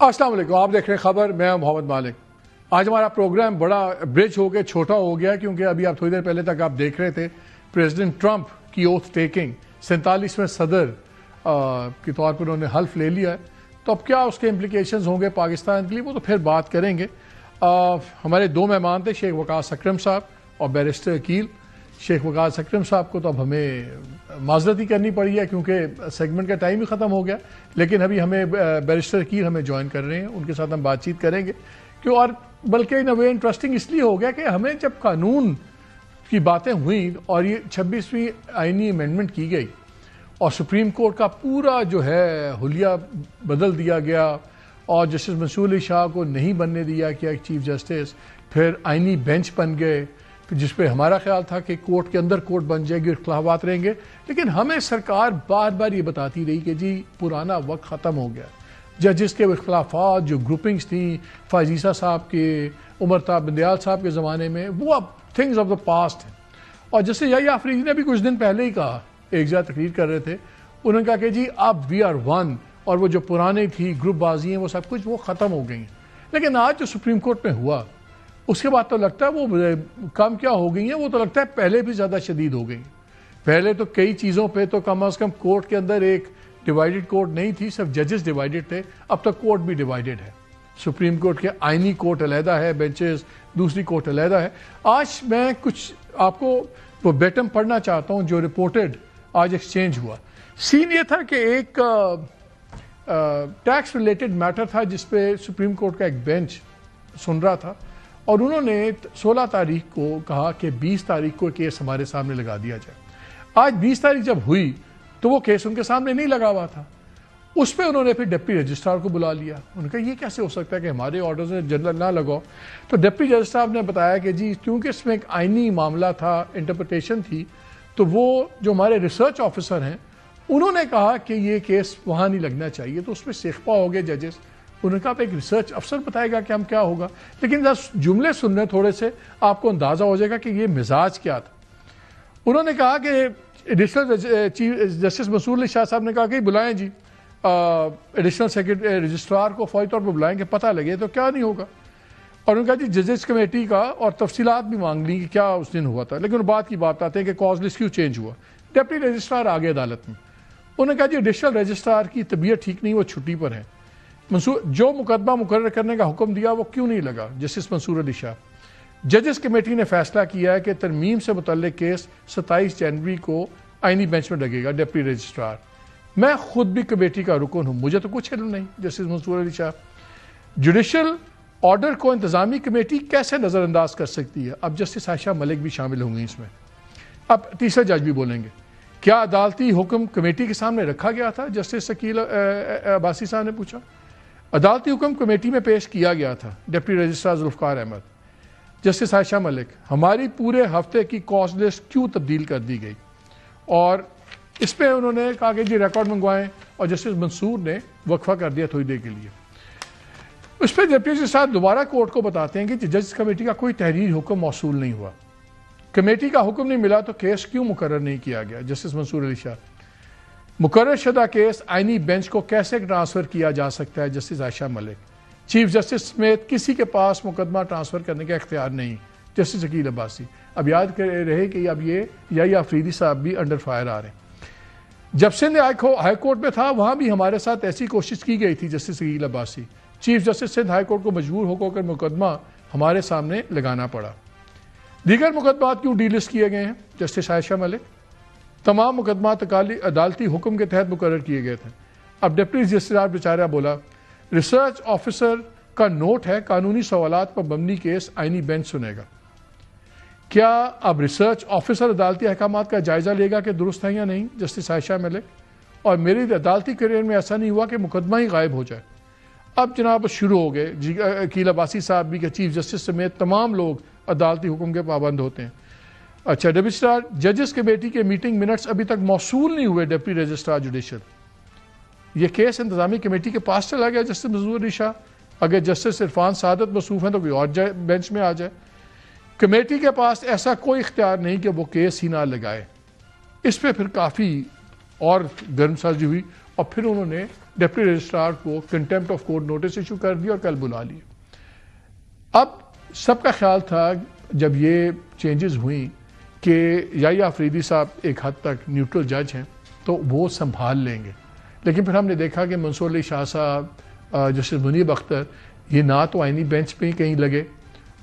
السلام علیکم، آپ دیکھ رہے ہیں خبر، میں محمد مالک۔ آج ہمارا پروگرام بڑا برج ہو کے چھوٹا ہو گیا کیونکہ ابھی آپ تھوڑی دیر پہلے تک آپ دیکھ رہے تھے پریزیڈنٹ ٹرمپ کی اوتھ ٹیکنگ، 47ویں صدر کے طور پر انہوں نے حلف لے لیا ہے۔ تو اب کیا اس کے امپلیکیشنز ہوں گے پاکستان کے لیے، وہ تو پھر بات کریں گے۔ ہمارے دو مہمان تھے، شیخ وقاص اکرم صاحب اور بیرسٹر عقیل۔ شیخ وقاص اکرم صاحب کو تو اب ہمیں معذرت ہی کرنی پڑی ہے کیونکہ سیگمنٹ کا ٹائم ہی ختم ہو گیا، لیکن ابھی ہمیں بیرسٹر عقیل ہمیں جوائن کر رہے ہیں، ان کے ساتھ ہم بات چیت کریں گے۔ کیوں؟ اور بلکہ ان وے انٹرسٹنگ اس لیے ہو گیا کہ ہمیں جب قانون کی باتیں ہوئیں اور یہ 26ویں آئینی امینڈمنٹ کی گئی اور سپریم کورٹ کا پورا جو ہے حلیہ بدل دیا گیا اور جسٹس منصور علی شاہ کو نہیں بننے دیا کیا چیف جسٹس، پھر آئینی بینچ بن گئے جس پہ ہمارا خیال تھا کہ کورٹ کے اندر کورٹ بن جائے گی، اختلافات رہیں گے، لیکن ہمیں سرکار بار بار یہ بتاتی رہی کہ جی پرانا وقت ختم ہو گیا۔ ججز کے اختلافات جو گروپنگز تھیں فائزیسا صاحب کے، عمر طاہر بندیال صاحب کے زمانے میں، وہ اب تھنگز آف دا پاسٹ ہیں۔ اور جیسے یحییٰ آفریدی نے بھی کچھ دن پہلے ہی کہا، ایک جگہ تقریر کر رہے تھے، انہوں نے کہا کہ جی اب وی آر ون، اور وہ جو پرانی تھی گروپ بازی ہیں وہ سب کچھ وہ ختم ہو گئی ہیں۔ لیکن آج جو سپریم کورٹ میں ہوا اس کے بعد تو لگتا ہے وہ کم کیا ہو گئی ہیں، وہ تو لگتا ہے پہلے بھی زیادہ شدید ہو گئی ہیں۔ پہلے تو کئی چیزوں پہ تو کم از کم کورٹ کے اندر ایک ڈیوائیڈڈ کورٹ نہیں تھی، صرف ججز ڈیوائیڈڈ تھے، اب تک کورٹ بھی ڈیوائیڈڈ ہے۔ سپریم کورٹ کے آئینی کورٹ علیحدہ ہے، بینچز دوسری کورٹ علیحدہ ہے۔ آج میں کچھ آپ کو وہ بیٹم پڑھنا چاہتا ہوں جو رپورٹڈ آج ایکسچینج ہوا۔ سین یہ تھا کہ ایک ٹیکس ریلیٹڈ میٹر تھا جس پہ سپریم کورٹ کا ایک بینچ سن رہا تھا، اور انہوں نے 16 تاریخ کو کہا کہ 20 تاریخ کو کیس ہمارے سامنے لگا دیا جائے۔ آج 20 تاریخ جب ہوئی تو وہ کیس ان کے سامنے نہیں لگا ہوا تھا، اس پہ انہوں نے پھر ڈپٹی رجسٹرار کو بلا لیا۔ انہوں نے کہا یہ کیسے ہو سکتا ہے کہ ہمارے آرڈرز میں جنرل نہ لگاؤ؟ تو ڈپٹی جج صاحب نے بتایا کہ جی کیونکہ اس میں ایک آئینی معاملہ تھا، انٹرپریٹیشن تھی، تو وہ جو ہمارے ریسرچ آفیسر ہیں انہوں نے کہا کہ یہ کیس وہاں نہیں لگنا چاہیے، تو اس میں سیخپا ہو گئے ججز۔ انہوں نے کہا ایک ریسرچ افسر بتائے گا کہ ہم کیا ہوگا، لیکن جب جملے سننے تھوڑے سے آپ کو اندازہ ہو جائے گا کہ یہ مزاج کیا تھا۔ انہوں نے کہا کہ ایڈیشنل چیف جسٹس منصور علی شاہ صاحب نے کہا کہ بلائیں جی ایڈیشنل سیکرٹری رجسٹرار کو فوری طور پر بلائیں کہ پتہ لگے تو کیا نہیں ہوگا۔ اور انہوں نے کہا جی ججز کمیٹی کا اور تفصیلات بھی مانگ لی کہ کیا اس دن ہوا تھا، لیکن بات کی بات آتے ہیں کہ کاز لسٹ کیوں چینج ہوا۔ ڈپٹی رجسٹرار آگے عدالت میں، انہوں نے کہا جی ایڈیشنل رجسٹرار کی طبیعت ٹھیک نہیں، وہ چھٹی پر ہیں، جو مقدمہ مقرر کرنے کا حکم دیا وہ کیوں نہیں لگا جسٹس منصور علی شاہ۔ ججز کمیٹی نے فیصلہ کیا ہے کہ ترمیم سے متعلق کیس 27 جنوری کو آئینی بینچ میں لگے گا۔ ڈپٹی رجسٹرار، میں خود بھی کمیٹی کا رکن ہوں، مجھے تو کچھ علم نہیں۔ جسٹس منصور علی شاہ، جوڈیشل آرڈر کو انتظامی کمیٹی کیسے نظر انداز کر سکتی ہے؟ اب جسٹس عائشہ ملک بھی شامل ہوں گی اس میں۔ اب تیسرا جج بھی بولیں گے، کیا عدالتی حکم کمیٹی کے سامنے رکھا گیا تھا؟ جسٹس عقیل عباسی صاحب نے پوچھا۔ عدالتی حکم کمیٹی میں پیش کیا گیا تھا۔ Deputy registrar Zulfiqar Ahmed, justice Ayesha Malik, ہماری پورے ہفتے کی کاز لسٹ کیوں تبدیل کر دی گئی؟ اور اس پہ انہوں نے کہا کہ جی ریکارڈ منگوائیں، اور جسٹس منصور نے وقفہ کر دیا تھوڑی دیر کے لیے۔ اس پہ ڈپٹی جج صاحب دوبارہ کورٹ کو بتاتے ہیں کہ جج کمیٹی کا کوئی تحریری حکم موصول نہیں ہوا، کمیٹی کا حکم نہیں ملا تو کیس کیوں مقرر نہیں کیا گیا؟ جسٹس منصور علی شاہ، مقرر شدہ کیس آئینی بینچ کو کیسے ٹرانسفر کیا جا سکتا ہے؟ جسٹس عائشہ ملک، چیف جسٹس سمیت کسی کے پاس مقدمہ ٹرانسفر کرنے کا اختیار نہیں۔ جسٹس عقیل عباسی، اب یاد رہے کہ اب یہ یحییٰ آفریدی صاحب بھی انڈر فائر آ رہے ہیں۔ جب سندھ ہائی کورٹ میں تھا وہاں بھی ہمارے ساتھ ایسی کوشش کی گئی تھی۔ Justice Aqeel Abbasi, chief justice Sindh high court کو مجبور ہو کر مقدمہ ہمارے سامنے لگانا پڑا۔ دیگر مقدمات کیوں ڈی لسٹ کیے گئے ہیں؟ جسٹس عائشہ ملک، تمام مقدمات عدالتی حکم کے تحت مقرر کیے گئے تھے۔ اب ڈپٹی رجسٹرار بیچارہ بولا، ریسرچ آفیسر کا نوٹ ہے قانونی سوالات پر مبنی کیس آئینی بینچ سنے گا۔ کیا اب ریسرچ آفیسر عدالتی احکامات کا جائزہ لے گا کہ درست ہے یا نہیں؟ جسٹس عائشہ ملک، اور میری عدالتی کیریئر میں ایسا نہیں ہوا کہ مقدمہ ہی غائب ہو جائے۔ اب جناب شروع ہو گئے، عقیل عباسی صاحب بھی کہ چیف جسٹس سمیت تمام لوگ عدالتی حکم کے پابند ہوتے ہیں۔ اچھا، رجسٹرار، ججز کمیٹی کے میٹنگ منٹس ابھی تک موصول نہیں ہوئے۔ ڈپٹی رجسٹرار جوڈیشل، یہ کیس انتظامی کمیٹی کے پاس چلا گیا جسٹس منصور علی شاہ، اگر جسٹس عرفان سعادت مصروف ہیں تو کوئی اور بینچ میں آ جائے۔ کمیٹی کے پاس ایسا کوئی اختیار نہیں کہ وہ کیس ہی نہ لگائے۔ اس پہ پھر کافی اور گرم سازی ہوئی، اور پھر انہوں نے ڈپٹی رجسٹرار کو contempt of court notice issue کر دیا اور کل بلا لیا. اب سب کا خیال تھا جب یہ چینجز ہوئیں کہ یحییٰ آفریدی صاحب ایک حد تک نیوٹرل جج ہیں تو وہ سنبھال لیں گے، لیکن پھر ہم نے دیکھا کہ منصور علی شاہ صاحب، جسٹس منیب اختر، یہ نہ تو آئینی بینچ پہ ہی کہیں لگے،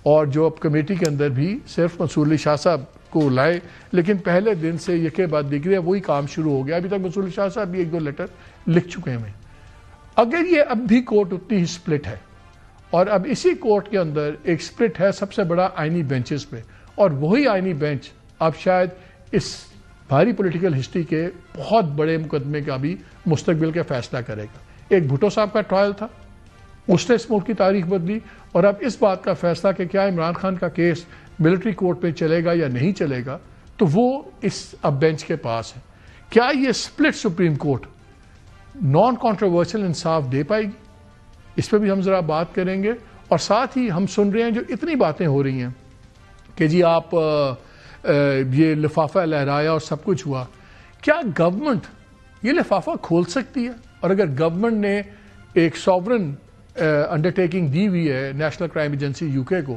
اور جو اب کمیٹی کے اندر بھی صرف منصور علی شاہ صاحب کو لائے، لیکن پہلے دن سے یکے بعد دیکھ رہے وہی کام شروع ہو گیا. ابھی تک منصور علی شاہ صاحب بھی ایک دو لیٹر لکھ چکے ہیں. اگر یہ اب بھی کورٹ اتنی ہی سپلٹ ہے، اور اب اسی کورٹ کے اندر ایک سپلٹ ہے سب سے بڑا آئینی بینچز پہ، اور وہی آئینی بینچ اب شاید اس بھاری پولیٹیکل ہسٹری کے بہت بڑے مقدمے کا بھی مستقبل کا فیصلہ کرے گا. ایک بھٹو صاحب کا ٹرائل تھا، اس نے اس ملک کی تاریخ بدلی، اور اب اس بات کا فیصلہ کہ کیا عمران خان کا کیس ملٹری کورٹ پہ چلے گا یا نہیں چلے گا، تو وہ اس اب بینچ کے پاس ہے. کیا یہ split supreme court naan controversial انصاف دے پائے گی؟ اس پہ بھی ہم ذرا بات کریں گے. اور ساتھ ہی ہم سن رہے ہیں جو اتنی باتیں ہو رہی ہیں کہ جی آپ یہ لفافہ لہرایا اور سب کچھ ہوا، کیا گورنمنٹ یہ لفافہ کھول سکتی ہے؟ اور اگر گورنمنٹ نے ایک سوورن انڈرٹیکنگ دی ہوئی ہے نیشنل کرائم ایجنسی یو کے کو،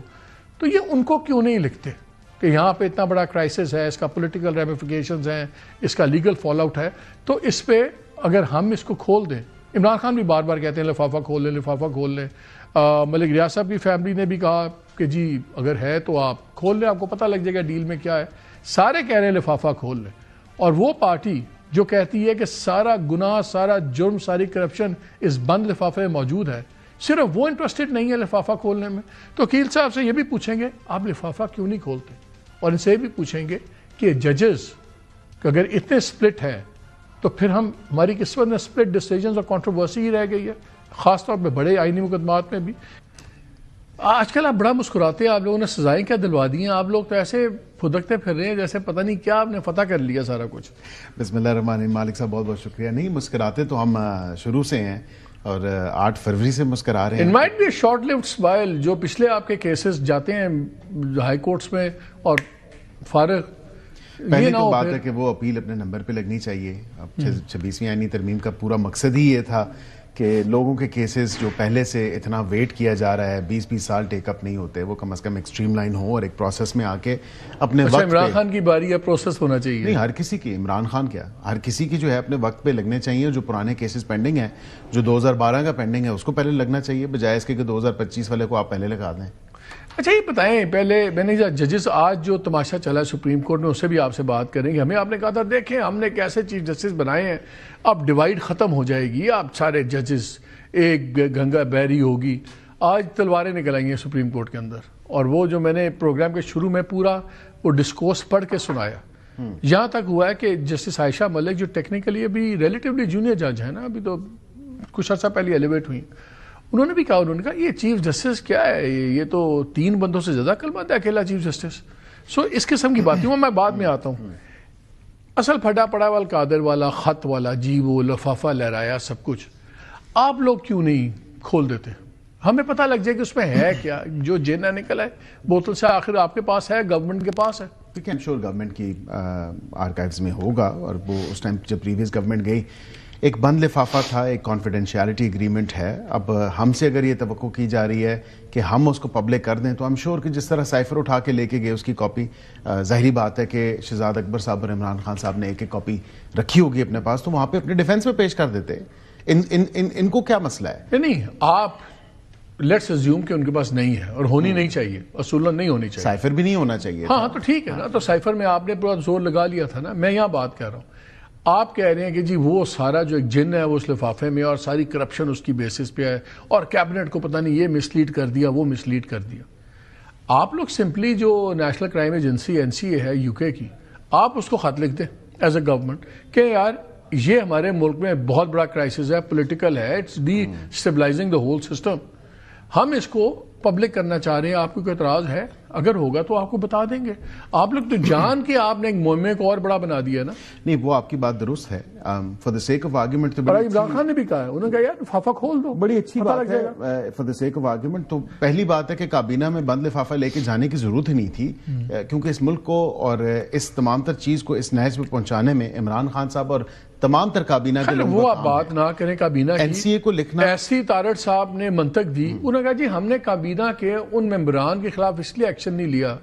تو یہ ان کو کیوں نہیں لکھتے کہ یہاں پہ اتنا بڑا کرائسس ہے، اس کا پولیٹیکل ریمیفیکیشنز ہیں، اس کا لیگل فال آؤٹ ہے، تو اس پہ اگر ہم اس کو کھول دیں. عمران خان بھی بار بار کہتے ہیں لفافہ کھول لیں، لفافہ کھول لیں. ملک ریاض صاحب کی فیملی نے بھی کہا کہ جی اگر ہے تو آپ کھول لیں، آپ کو پتہ لگ جائے گا ڈیل میں کیا ہے. سارے کہہ رہے ہیں لفافہ کھول لیں، اور وہ پارٹی جو کہتی ہے کہ سارا گناہ، سارا جرم، ساری کرپشن اس بند لفافے میں موجود ہے، صرف وہ انٹرسٹڈ نہیں ہے لفافہ کھولنے میں. تو وکیل صاحب سے یہ بھی پوچھیں گے آپ لفافہ کیوں نہیں کھولتے، اور ان سے یہ بھی پوچھیں گے کہ ججز اگر اتنے سپلٹ ہیں تو پھر ہماری قسمت میں سپلٹ ڈیسیجنز اور کنٹروورسی ہی رہ گئی ہے، خاص طور پہ بڑے آئینی مقدمات میں بھی. آج کل آپ بڑا مسکراتے ہیں، آپ لوگوں نے سزائیں کیا دلوا دی ہیں؟ آپ لوگ تو ایسے پھدکتے پھر رہے ہیں جیسے پتہ نہیں کیا آپ نے فتح کر لیا سارا کچھ. بسم اللہ الرحمن الرحیم. مالک صاحب بہت بہت شکریہ. نہیں مسکراتے تو ہم شروع سے ہیں، اور 8 فروری سے مسکرا رہے ہیں. It might be a short lived smile. جو پچھلے آپ کے کیسز جاتے ہیں ہائی کورٹس میں اور فارغ، پہلے تو بات ہے کہ وہ اپیل اپنے نمبر پہ لگنی چاہیے. اب 26ویں آئینی ترمیم کا پورا مقصد ہی یہ تھا کہ لوگوں کے کیسز جو پہلے سے اتنا ویٹ کیا جا رہا ہے، 20 سال ٹیک اپ نہیں ہوتے، وہ کم از کم ایک اسٹریم لائن ہو اور ایک پروسیس میں آ کے اپنے وقت. عمران خان کی باری ہے، پروسیس ہونا چاہیے. نہیں، ہر کسی کی، عمران خان کیا، ہر کسی کی جو ہے اپنے وقت پہ لگنے چاہیے. جو پرانے کیسز پینڈنگ ہیں، جو 2012 کا پینڈنگ ہے، اس کو پہلے لگنا چاہیے، بجائے اس کے کہ 2025 والے کو آپ پہلے لگا دیں. اچھا یہ بتائیں، پہلے میں نے ججز آج جو تماشا چلا ہے سپریم کورٹ میں، اس سے بھی آپ سے بات کریں گے. ہمیں آپ نے کہا تھا دیکھیں ہم نے کیسے چیف جسٹس بنائے ہیں، اب ڈیوائیڈ ختم ہو جائے گی، اب سارے ججز ایک گنگا بحری ہوگی. آج تلواریں نکل آئی ہیں سپریم کورٹ کے اندر، اور وہ جو میں نے پروگرام کے شروع میں پورا وہ ڈسکورس پڑھ کے سنایا، یہاں تک ہوا ہے کہ جسٹس عائشہ ملک جو ٹیکنیکلی ابھی ریلیٹیولی جونیئر جج ہیں نا، ابھی تو کچھ عرصہ پہلے ایلیویٹ ہوئی، انہوں نے بھی کہا، انہوں نے کہا یہ چیف جسٹس کیا ہے، یہ تو 3 بندوں سے زیادہ کلمات ہے اکیلا چیف جسٹس. سو اس قسم کی باتیں میں بعد میں آتا ہوں. اصل پھٹا پڑا والا قادر والا خط والا جی وہ لفافہ لہرایا سب کچھ، آپ لوگ کیوں نہیں کھول دیتے؟ ہمیں پتہ لگ جائے کہ اس میں ہے کیا. جو جینا نکل ہے بوتل سے آخر آپ کے پاس ہے، گورنمنٹ کے پاس ہے. ٹھیک ہے، شور گورنمنٹ کی آرکائیوز میں ہوگا. اور وہ اس ٹائم جب پریویس گورنمنٹ گئی ایک بند لفافہ تھا، ایک کانفیڈینشیلٹی اگریمنٹ ہے. اب ہم سے اگر یہ توقع کی جا رہی ہے کہ ہم اس کو پبلک کر دیں، تو ہم شور کہ جس طرح سائفر اٹھا کے لے کے گئے اس کی کاپی، ظاہری بات ہے کہ شہزاد اکبر صاحب اور عمران خان صاحب نے ایک ایک کاپی رکھی ہوگی اپنے پاس، تو وہاں پہ اپنے ڈیفینس میں پیش کر دیتے. ان کو کیا مسئلہ ہے؟ نہیں، آپ لیٹس ازیوم کہ ان کے پاس نہیں ہے، اور ہونی نہیں چاہیے، اصولاً نہیں ہونی چاہیے. سائفر بھی نہیں ہونا چاہیے. ہاں تو ٹھیک ہے نا، تو سائفر میں آپ نے پورا زور لگا لیا تھا نا. میں یہاں بات کر رہا ہوں، آپ کہہ رہے ہیں کہ جی وہ سارا جو ایک جن ہے وہ اس لفافے میں، اور ساری کرپشن اس کی بیسس پہ ہے، اور کیبنٹ کو پتہ نہیں یہ مسلیڈ کر دیا، وہ مسلیڈ کر دیا. آپ لوگ سمپلی جو نیشنل کرائم ایجنسی NCA ہے یو کے کی، آپ اس کو خط لکھ دیں ایز اے گورنمنٹ کہ یار یہ ہمارے ملک میں بہت بڑا کرائسس ہے، پولیٹیکل ہے، it's destabilising the whole system, ہم اس کو پبلک کرنا چاہ رہے ہیں، آپ کو کوئی اعتراض ہے؟ اگر ہوگا تو آپ کو بتا دیں گے. آپ لوگ تو جان کے آپ نے ایک مہمے کو اور بڑا بنا دیا نا. نہیں، وہ آپ کی بات درست ہے. For the sake of argument, Imran Khan نے بھی کہا ہے، انہوں نے کہا یار لفافہ کھول دو، بڑی اچھی بات ہے. For the sake of argument تو پہلی بات ہے کہ کابینہ میں بند لفافہ لے کے جانے کی ضرورت ہی نہیں تھی، کیونکہ اس ملک کو اور اس تمام تر چیز کو اس نہج پہ پہنچانے میں عمران خان صاحب اور تمام تر کابینہ کے لوگوں وہ آپ بات نہ کریں کابینہ کی. این سی اے کو لکھنا ایسی طارٹ صاحب نے منطق دی, انہوں نے کہا جی ہم نے کابینہ کے ان ممبران کے خلاف اس لیے ایکشن نہیں لیا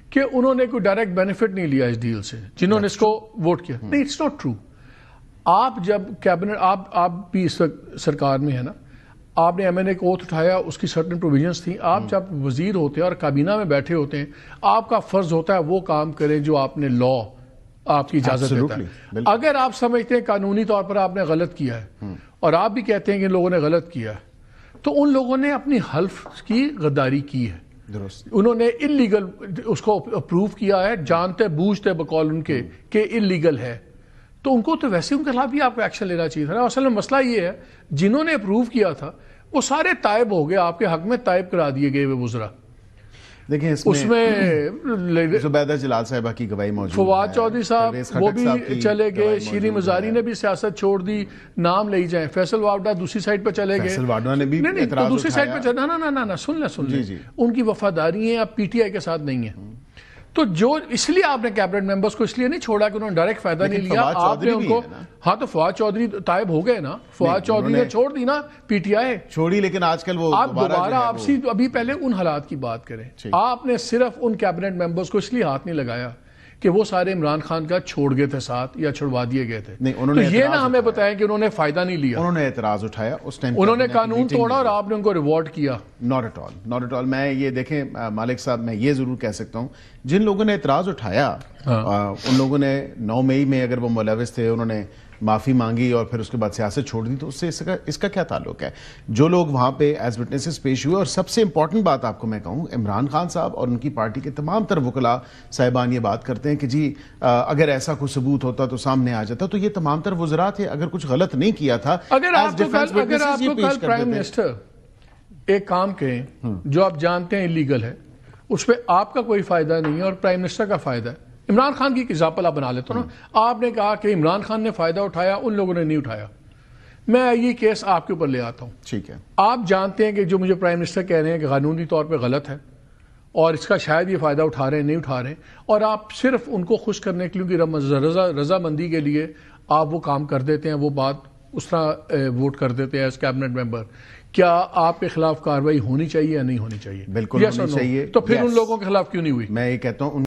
کہ انہوں نے کوئی ڈائریکٹ بینیفٹ نہیں لیا اس ڈیل سے جنہوں نے اس کو ووٹ کیا. نہیں, اٹس ناٹ ٹرو. آپ جب کیبنٹ آپ بھی اس وقت سرکار میں ہے نا, آپ نے ایم این اے کو اوتھ اٹھایا, اس کی سرٹن پروویژنز تھیں. آپ جب وزیر ہوتے ہیں اور کابینہ میں بیٹھے ہوتے ہیں, آپ کا فرض ہوتا ہے وہ کام کریں جو آپ نے لا آپ کی اجازت دیتا ہے. اگر آپ سمجھتے ہیں قانونی طور پر آپ نے غلط کیا ہے اور آپ بھی کہتے ہیں کہ ان لوگوں نے غلط کیا ہے, تو ان لوگوں نے اپنی حلف کی غداری کی ہے. انہوں نے انلیگل اس کو اپروو کیا ہے, جانتے بوجھتے بقول ان کے کہ انلیگل ہے, تو ان کو تو ویسے ان کے خلاف بھی آپ کو ایکشن لینا چاہیے تھا. اصل میں مسئلہ یہ ہے جنہوں نے اپروو کیا تھا وہ سارے تائب ہو گئے, آپ کے حق میں تائب کرا دیے گئے وہ وزراء. دیکھیں اس میں زبیدہ جلال صاحبہ کی گواہی موجود ہے, فواد چودھری صاحب وہ بھی چلے گئے, شیریں مزاری نے بھی سیاست چھوڑ دی, نام لے جائیں, فیصل واوڈا دوسری سائڈ پہ چلے گئے, فیصل واوڈا نے بھی اعتراض دوسری سائڈ پہ چلے. نہ سن لیں ان کی وفاداری ہیں, اب پی ٹی آئی کے ساتھ نہیں ہے. تو جو اس لیے آپ نے کیبنٹ ممبرز کو اس لیے نہیں چھوڑا کہ انہوں نے ڈائریکٹ فائدہ نہیں لیا, آپ نے ان کو. ہاں تو فواد چودھری طائب ہو گئے نا, فواد چودھری نے چھوڑ دی نا پی ٹی آئی چھوڑی, لیکن آج کل وہ آپ دوبارہ آپ ابھی پہلے ان حالات کی بات کریں. آپ نے صرف ان کیبنٹ ممبرز کو اس لیے ہاتھ نہیں لگایا کہ وہ سارے عمران خان کا چھوڑ گئے تھے ساتھ یا چھڑوا دیے گئے تھے. تو یہ نہ ہمیں بتائیں کہ انہوں نے فائدہ نہیں لیا. انہوں نے اعتراض اٹھایا اس ٹائم, انہوں نے قانون توڑا اور آپ نے ان کو ریوارڈ کیا. Not at all. میں یہ دیکھیں مالک صاحب, میں یہ ضرور کہہ سکتا ہوں جن لوگوں نے اعتراض اٹھایا ان لوگوں نے 9 مئی میں اگر وہ ملوث تھے, انہوں نے معافی مانگی اور پھر اس کے بعد سیاست چھوڑ دی, تو اس سے اس کا کیا تعلق ہے؟ جو لوگ وہاں پہ ایز وٹنسز پیش ہوئے, اور سب سے امپورٹنٹ بات آپ کو میں کہوں, عمران خان صاحب اور ان کی پارٹی کے تمام تر وکلاء صاحبان یہ بات کرتے ہیں کہ جی اگر ایسا کوئی ثبوت ہوتا تو سامنے آ جاتا. تو یہ تمام تر وزراء تھے, اگر کچھ غلط نہیں کیا تھا, اگر آپ کو کل پرائم منسٹر ایک کام کہیں جو آپ جانتے ہیں انلیگل ہے, اس پہ آپ کا کوئی فائدہ نہیں ہے اور پرائم منسٹر کا فائدہ ہے. عمران خان کی ایگزامپل آپ بنا لیتے ہو نا, آپ نے کہا کہ عمران خان نے فائدہ اٹھایا, ان لوگوں نے نہیں اٹھایا. میں یہ کیس آپ کے اوپر لے آتا ہوں. ٹھیک ہے, آپ جانتے ہیں کہ جو مجھے پرائم منسٹر کہہ رہے ہیں کہ قانونی طور پہ غلط ہے اور اس کا شاید یہ فائدہ اٹھا رہے ہیں, نہیں اٹھا رہے, اور آپ صرف ان کو خوش کرنے کے لیے رضامندی کے لیے آپ وہ کام کر دیتے ہیں, وہ بات اس طرح ووٹ کر دیتے ہیں ایز کیبنٹ ممبر. کیا آپ کے خلاف کارروائی ہونی چاہیے یا نہیں ہونی چاہیے؟ بالکل ہونی چاہیے. تو پھر ان لوگوں کے خلاف کیوں نہیں ہوئی؟ میں یہ کہتا ہوں